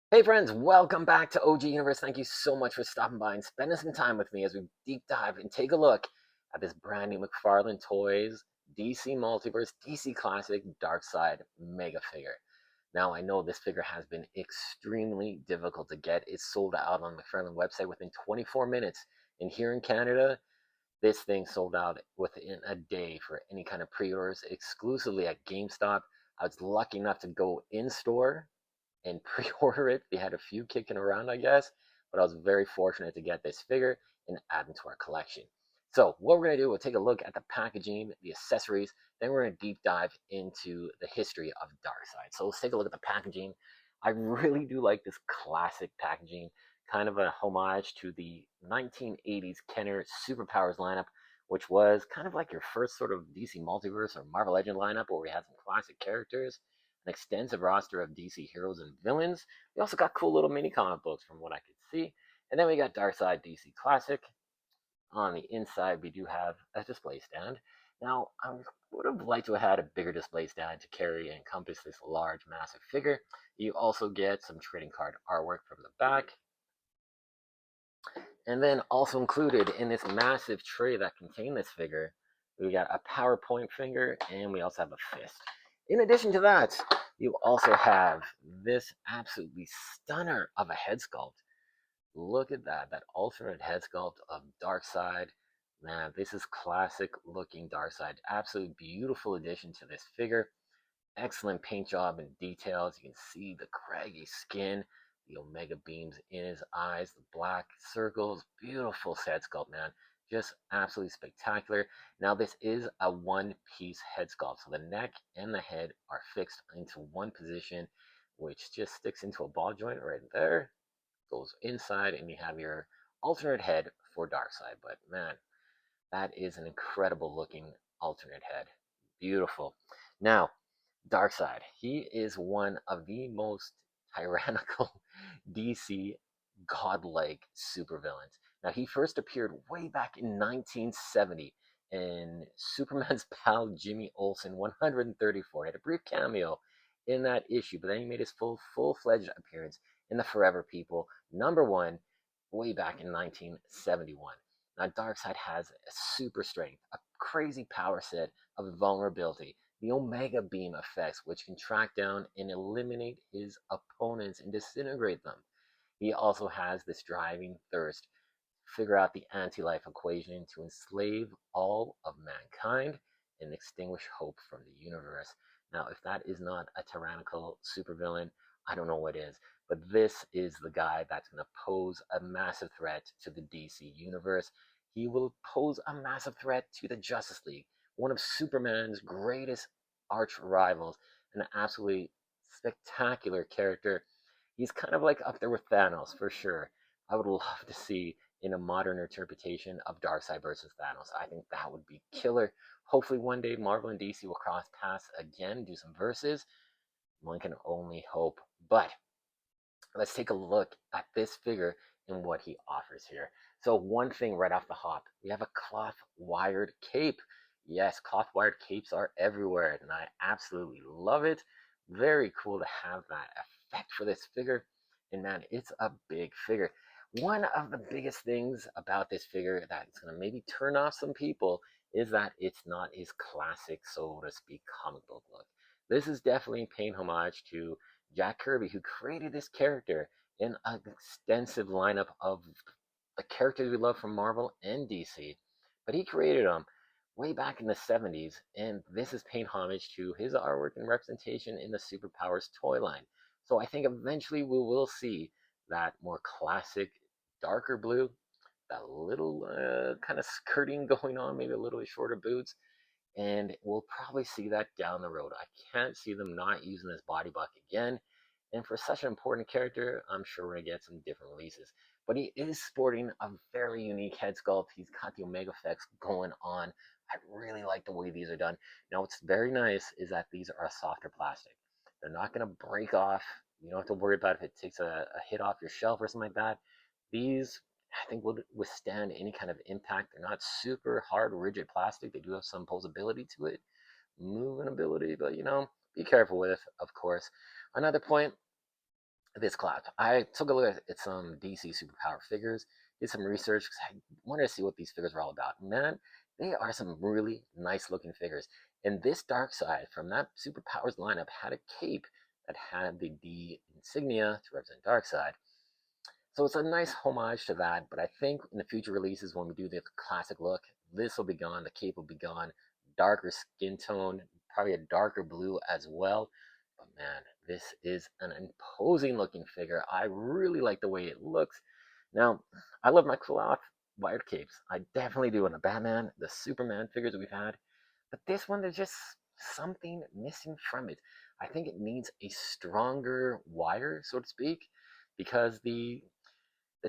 Hey friends, welcome back to OG Universe. Thank you so much for stopping by and spending some time with me as we deep dive and take a look at this brand new McFarlane Toys DC Multiverse DC Classic Darkseid Mega Figure. Now, I know this figure has been extremely difficult to get. It's sold out on the McFarlane website within 24 minutes. And here in Canada, this thing sold out within a day for any kind of pre-orders exclusively at GameStop. I was lucky enough to go in store and pre-order it. They had a few kicking around, I guess, but I was very fortunate to get this figure and add them to our collection. So what we're going to do, we'll take a look at the packaging, the accessories, then we're going to deep dive into the history of Darkseid. So let's take a look at the packaging. I really do like this classic packaging, kind of a homage to the 1980s Kenner Superpowers lineup, which was kind of like your first sort of DC Multiverse or Marvel Legend lineup where we had some classic characters, an extensive roster of DC heroes and villains. We also got cool little mini comic books from what I could see. And then we got Darkseid DC Classic. On the inside, we do have a display stand. Now, I would have liked to have had a bigger display stand to carry and encompass this large, massive figure. You also get some trading card artwork from the back. And then also included in this massive tray that contained this figure, we got a PowerPoint finger and we also have a fist. In addition to that, you also have this absolutely stunner of a head sculpt. Look at that alternate head sculpt of Darkseid. Man, this is classic looking Darkseid. Absolutely beautiful addition to this figure. Excellent paint job and details. You can see the craggy skin, the Omega beams in his eyes, the black circles. Beautiful head sculpt, man. Just absolutely spectacular. Now, this is a one-piece head sculpt, so the neck and the head are fixed into one position, which just sticks into a ball joint right there, goes inside, and you have your alternate head for Darkseid. But man, that is an incredible looking alternate head. Beautiful. Now, Darkseid, he is one of the most tyrannical DC godlike supervillains. Now, he first appeared way back in 1970 in Superman's pal Jimmy Olsen 134. He had a brief cameo in that issue, but then he made his full-fledged appearance in the Forever People #1 way back in 1971. Now, Darkseid has a super strength, a crazy power set of vulnerability, the Omega Beam effects, which can track down and eliminate his opponents and disintegrate them. He also has this driving thirst to figure out the anti-life equation to enslave all of mankind and extinguish hope from the universe. Now, if that is not a tyrannical supervillain, I don't know what is. But this is the guy that's going to pose a massive threat to the DC universe. He will pose a massive threat to the Justice League, one of Superman's greatest arch rivals, an absolutely spectacular character. He's kind of like up there with Thanos for sure. I would love to see in a modern interpretation of Darkseid versus Thanos. I think that would be killer. Hopefully one day Marvel and DC will cross paths again, do some verses. One can only hope. But let's take a look at this figure and what he offers here. So one thing right off the hop, we have a cloth wired cape. Yes, cloth wired capes are everywhere, and I absolutely love it. Very cool to have that effect for this figure. And man, it's a big figure. One of the biggest things about this figure that's going to maybe turn off some people is that it's not his classic, so to speak, comic book look. This is definitely paying homage to Jack Kirby, who created this character in an extensive lineup of the characters we love from Marvel and DC. But he created them way back in the 70s, and this is paying homage to his artwork and representation in the Superpowers toy line. So I think eventually we will see that more classic, darker blue, that little kind of skirting going on, maybe a little bit shorter boots, and we'll probably see that down the road. I can't see them not using this body buck again. And for such an important character, I'm sure we're going to get some different releases. But he is sporting a very unique head sculpt. He's got the Omega effects going on. I really like the way these are done. Now, what's very nice is that these are a softer plastic. They're not going to break off. You don't have to worry about if it takes a hit off your shelf or something like that. These, I think, will withstand any kind of impact. They're not super hard, rigid plastic. They do have some posability to it, moving ability, but be careful with, of course. Another point, this collab. I took a look at some DC superpower figures, did some research because I wanted to see what these figures were all about. Man, they are some really nice looking figures. And this Darkseid from that superpowers lineup had a cape that had the D insignia to represent Darkseid. So it's a nice homage to that, but I think in the future releases when we do the classic look, this will be gone, the cape will be gone, darker skin tone, probably a darker blue as well. But man, this is an imposing looking figure. I really like the way it looks. Now, I love my cloth wired capes. I definitely do on the Batman, the Superman figures we've had. But this one, there's just something missing from it. I think it needs a stronger wire, so to speak, because the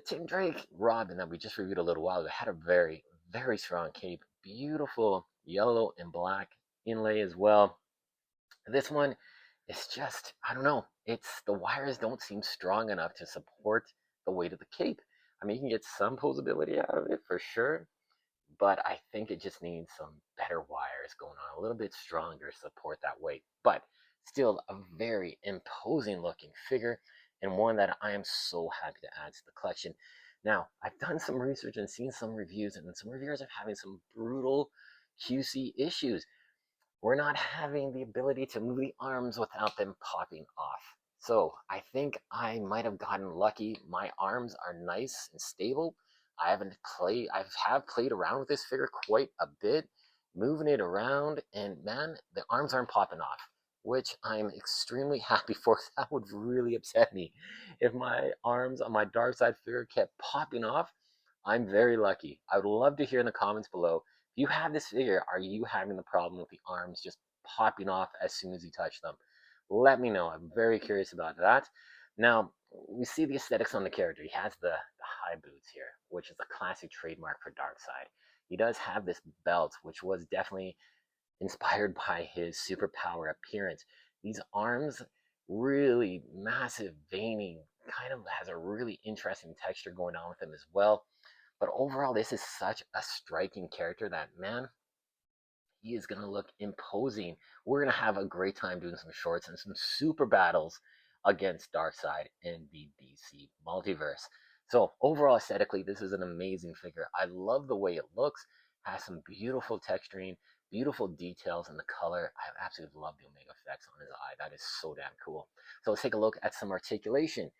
Tim Drake Robin that we just reviewed a little while ago had a very, very strong cape. Beautiful yellow and black inlay as well. This one is just, I don't know, it's the wires don't seem strong enough to support the weight of the cape. I mean, you can get some posability out of it for sure, but I think it just needs some better wires going on, a little bit stronger to support that weight. But still a very imposing looking figure and one that I am so happy to add to the collection. Now, I've done some research and seen some reviews, and some reviewers are having some brutal QC issues. We're not having the ability to move the arms without them popping off. So I think I might have gotten lucky. My arms are nice and stable. I have played around with this figure quite a bit, moving it around, and man, the arms aren't popping off, which I'm extremely happy for. That would really upset me if my arms on my Darkseid figure kept popping off. I'm very lucky. I would love to hear in the comments below, if you have this figure, are you having the problem with the arms just popping off as soon as you touch them? Let me know. I'm very curious about that. Now, we see the aesthetics on the character. He has the high boots here, which is a classic trademark for Darkseid. He does have this belt, which was definitely inspired by his superpower appearance. These arms, really massive veining, kind of has a really interesting texture going on with him as well. But overall, this is such a striking character that, man, he is going to look imposing. We're going to have a great time doing some shorts and some super battles against Darkseid in the DC Multiverse. So overall, aesthetically, this is an amazing figure. I love the way it looks. Has some beautiful texturing, beautiful details in the color. I absolutely love the Omega effects on his eye. That is so damn cool. So let's take a look at some articulation.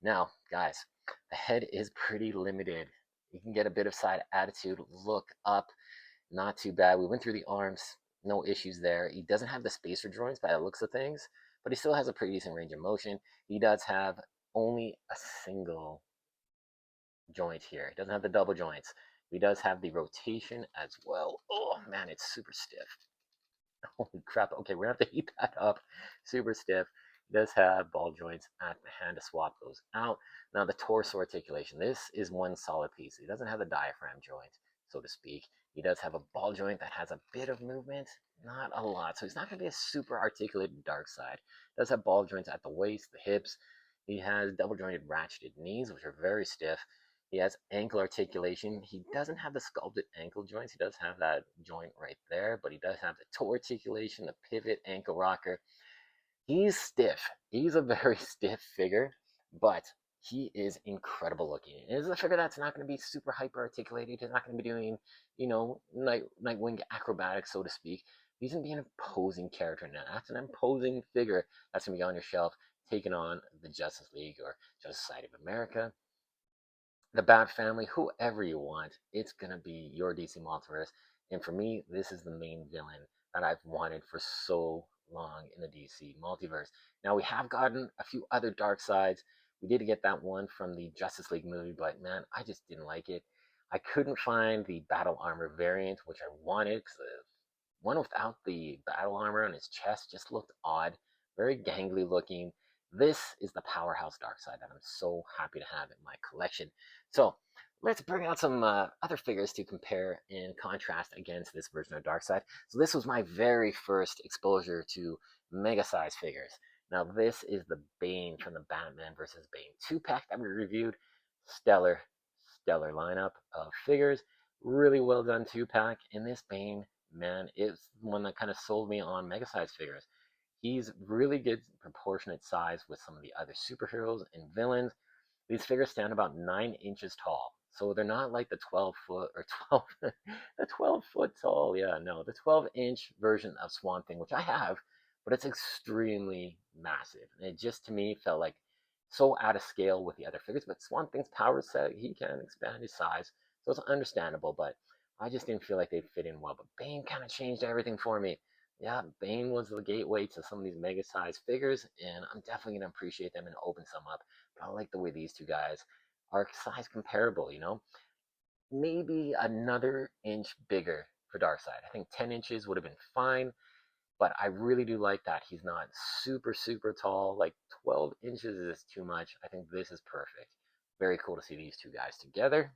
Now, guys, the head is pretty limited. You can get a bit of side attitude. Look up, not too bad. We went through the arms, no issues there. He doesn't have the spacer joints by the looks of things, but he still has a pretty decent range of motion. He does have only a single joint here. He doesn't have the double joints. He does have the rotation as well. Oh man, it's super stiff. Holy crap. Okay, we're gonna have to heat that up. Super stiff. It does have ball joints at the hand to swap those out. Now the torso articulation. This is one solid piece. He doesn't have the diaphragm joint, so to speak. He does have a ball joint that has a bit of movement, not a lot. So he's not going to be a super articulated Darkseid. He does have ball joints at the waist, the hips. He has double jointed ratcheted knees, which are very stiff. He has ankle articulation. He doesn't have the sculpted ankle joints. He does have that joint right there, but he does have the toe articulation, the pivot, ankle rocker. He's stiff. He's a very stiff figure, but he is incredible looking. It is a figure that's not going to be super hyper articulated. He's not going to be doing, Nightwing acrobatics, so to speak. He's going to be an imposing character now. That's an imposing figure that's going to be on your shelf, taking on the Justice League or Justice Society of America, the Bat Family, whoever you want. It's going to be your DC Multiverse. And for me, this is the main villain that I've wanted for so long in the DC Multiverse. Now, we have gotten a few other Darkseids. We did get that one from the Justice League movie, but man, I just didn't like it. I couldn't find the battle armor variant, which I wanted, because the one without the battle armor on his chest just looked odd, very gangly looking. This is the powerhouse Darkseid that I'm so happy to have in my collection. So let's bring out some other figures to compare and contrast against this version of Darkseid. So this was my very first exposure to mega size figures. Now this is the Bane from the Batman vs. Bane 2-pack that we reviewed. Stellar, stellar lineup of figures. Really well done 2-pack. And this Bane, man, is one that kind of sold me on mega size figures. He's really good proportionate size with some of the other superheroes and villains. These figures stand about 9 inches tall. So they're not like the 12 foot or 12, the 12 foot tall. Yeah, no, the 12-inch version of Swamp Thing, which I have, but it's extremely massive. And it just to me felt like so out of scale with the other figures. But Swamp Thing's power set, he can expand his size. So it's understandable, but I just didn't feel like they fit in well. But Bane kind of changed everything for me. Yeah, Bane was the gateway to some of these mega sized figures, and I'm definitely gonna appreciate them and open some up. But I like the way these two guys are size comparable, you know? Maybe another inch bigger for Darkseid. I think 10 inches would have been fine, but I really do like that he's not super, super tall. Like 12 inches is too much. I think this is perfect. Very cool to see these two guys together.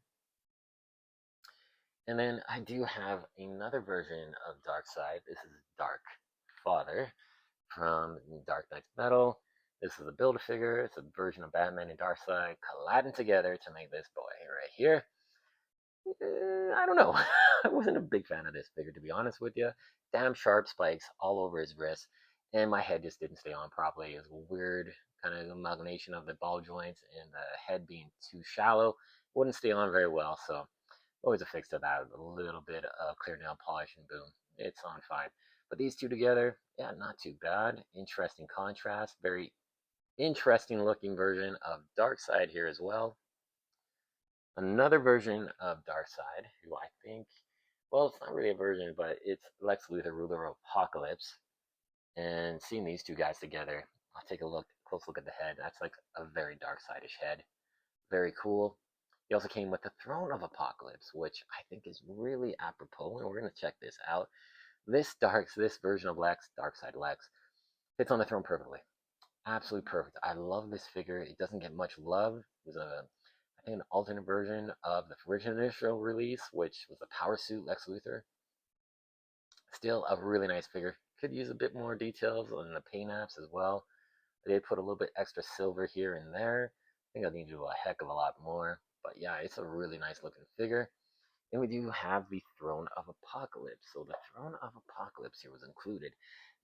And then I do have another version of Darkseid. This is Dark Father from Dark Knight's Metal. This is a Build-A-Figure. It's a version of Batman and Darkseid colliding together to make this boy right here. I don't know. I wasn't a big fan of this figure, to be honest with you. Damn sharp spikes all over his wrist, and my head just didn't stay on properly. It was a weird kind of amalgamation of the ball joints and the head being too shallow. Wouldn't stay on very well, so always a fix to that. A little bit of clear nail polish and boom, it's on fine. But these two together, yeah, not too bad. Interesting contrast. Very interesting looking version of Darkseid here as well. Another version of Darkseid, who I think, well, it's not really a version, but it's Lex Luthor, ruler of Apocalypse. And seeing these two guys together, I'll take a close look at the head. That's like a very Darkseidish head. Very cool. He also came with the Throne of Apocalypse, which I think is really apropos, and we're going to check this out. This version of Lex, Darkseid Lex, fits on the throne perfectly. Absolutely perfect. I love this figure. It doesn't get much love. It was I think, an alternate version of the original initial release, which was the Power Suit Lex Luthor. Still a really nice figure. Could use a bit more details on the paint apps as well. They did put a little bit extra silver here and there. I think I need to do a heck of a lot more. But yeah, it's a really nice looking figure. And we do have the Throne of Apocalypse. So the Throne of Apocalypse here was included.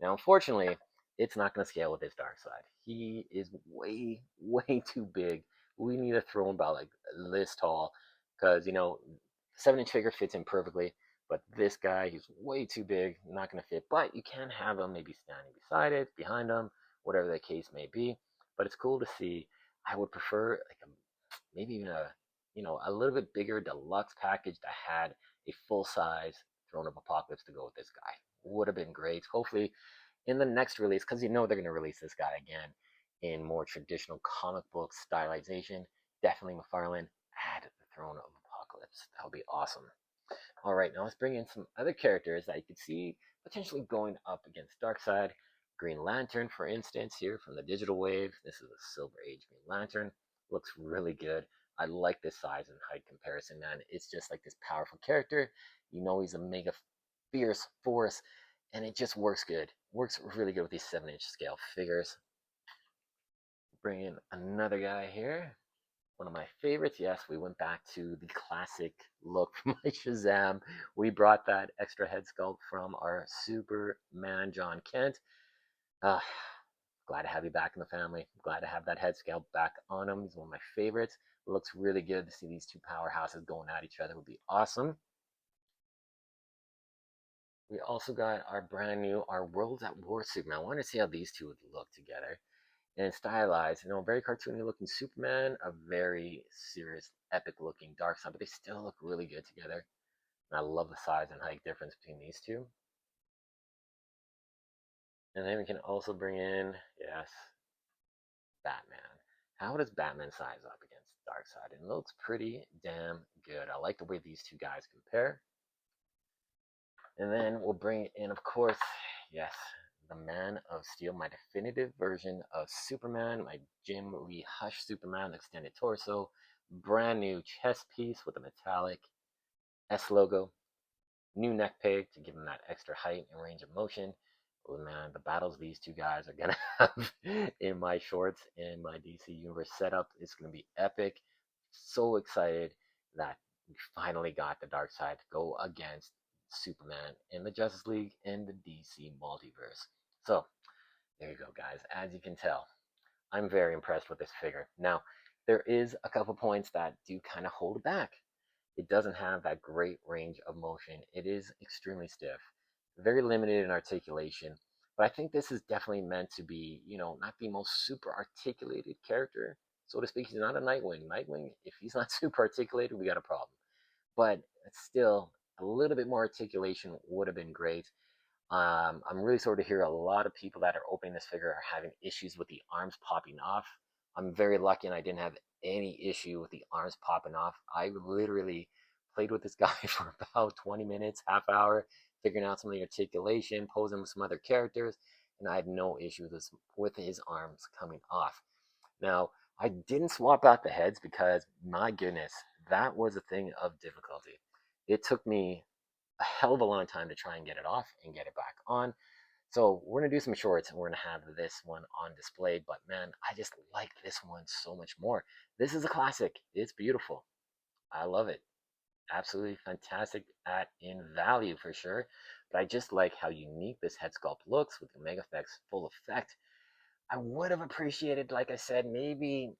Now, unfortunately, it's not going to scale with this Darkseid. He is way, way too big. We need a throne about like this tall, because 7-inch figure fits in perfectly. But this guy, he's way too big, not going to fit. But you can have him maybe standing beside it, behind him, whatever the case may be. But it's cool to see. I would prefer like maybe even a little bit bigger deluxe package that had a full size Throne of Apocalypse to go with this guy. Would have been great. Hopefully, in the next release, because they're going to release this guy again in more traditional comic book stylization. Definitely McFarlane add the Throne of Apocalypse. That would be awesome. All right, now let's bring in some other characters that you could see potentially going up against Darkseid. Green Lantern, for instance, here from the Digital Wave. This is a Silver Age Green Lantern. Looks really good. I like this size and height comparison, man. It's just like this powerful character. He's a mega fierce force, and it just works good. Works really good with these 7-inch scale figures. Bring in another guy here. One of my favorites. Yes, we went back to the classic look from my Shazam. We brought that extra head sculpt from our Superman John Kent. Glad to have you back in the family. Glad to have that head sculpt back on him. He's one of my favorites. It looks really good to see these two powerhouses going at each other. Would be awesome. We also got our brand new, our Worlds at War Superman. I want to see how these two would look together. And stylized, very cartoony looking Superman, a very serious, epic looking Darkseid, but they still look really good together. And I love the size and height difference between these two. And then we can also bring in, yes, Batman. How does Batman size up against Darkseid? And it looks pretty damn good. I like the way these two guys compare. And then we'll bring in, of course, yes, the Man of Steel, my definitive version of Superman, my Jim Lee Hush Superman, extended torso, brand new chest piece with a metallic S logo, new neck peg to give him that extra height and range of motion. Oh man, the battles these two guys are gonna have in my shorts and my DC Universe setup, it's gonna be epic. So excited that we finally got the Darkseid to go against Superman in the Justice League and the DC Multiverse. So There you go, guys. As you can tell, I'm very impressed with this figure. Now, there is a couple points that do kind of hold back. It doesn't have that great range of motion. It is extremely stiff, very limited in articulation. But I think this is definitely meant to be, not the most super articulated character, so to speak. He's not a Nightwing. Nightwing, if he's not super articulated, we got a problem. But still, a little bit more articulation would have been great. I'm really sorry to hear a lot of people that are opening this figure are having issues with the arms popping off. I'm very lucky and I didn't have any issue with the arms popping off. I literally played with this guy for about 20 minutes, half hour, figuring out some of the articulation, posing with some other characters, and I had no issue with his arms coming off. Now, I didn't swap out the heads because, my goodness, that was a thing of difficulty. It took me a hell of a long time to try and get it off and get it back on. So we're gonna do some shorts and we're gonna have this one on display. But man, I just like this one so much more. This is a classic. It's beautiful. I love it. Absolutely fantastic in value for sure. But I just like how unique this head sculpt looks with the Mega Effects full effect. I would have appreciated, like I said, maybe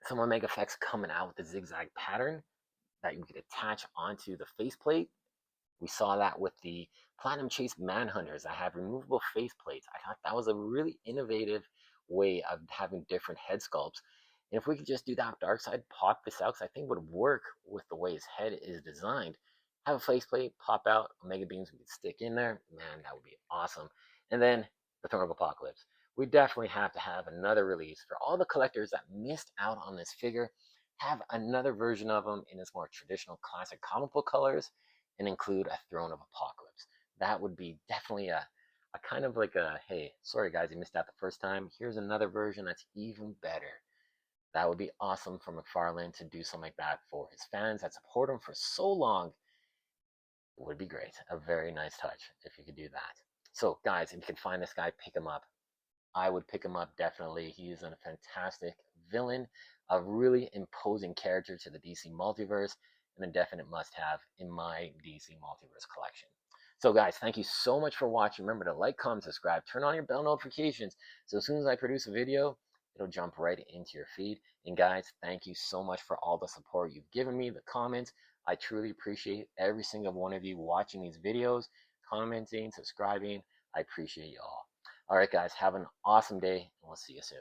some Omega Effects coming out with a zigzag pattern that you could attach onto the faceplate. We saw that with the Platinum Chase Manhunters that have removable faceplates. I thought that was a really innovative way of having different head sculpts. And if we could just do that with Darkseid, pop this out, because I think would work with the way his head is designed. Have a faceplate, pop out, Omega Beams we could stick in there. Man, that would be awesome. And then the Throne of Apocalypse. We definitely have to have another release for all the collectors that missed out on this figure. Have another version of them in its more traditional classic comic book colors and include a Throne of Apocalypse. That would be definitely a kind of like a, hey, sorry guys, you missed out the first time. Here's another version that's even better. That would be awesome for McFarlane to do something like that for his fans that support him for so long. It would be great. A very nice touch if you could do that. So guys, if you can find this guy, pick him up. I would pick him up definitely. He's a fantastic villain, a really imposing character to the DC Multiverse, and a definite must-have in my DC Multiverse collection. So guys, thank you so much for watching. Remember to like, comment, subscribe, turn on your bell notifications, so as soon as I produce a video, it'll jump right into your feed. And guys, thank you so much for all the support you've given me, the comments. I truly appreciate every single one of you watching these videos, commenting, subscribing. I appreciate you all. All right, guys, have an awesome day, and we'll see you soon.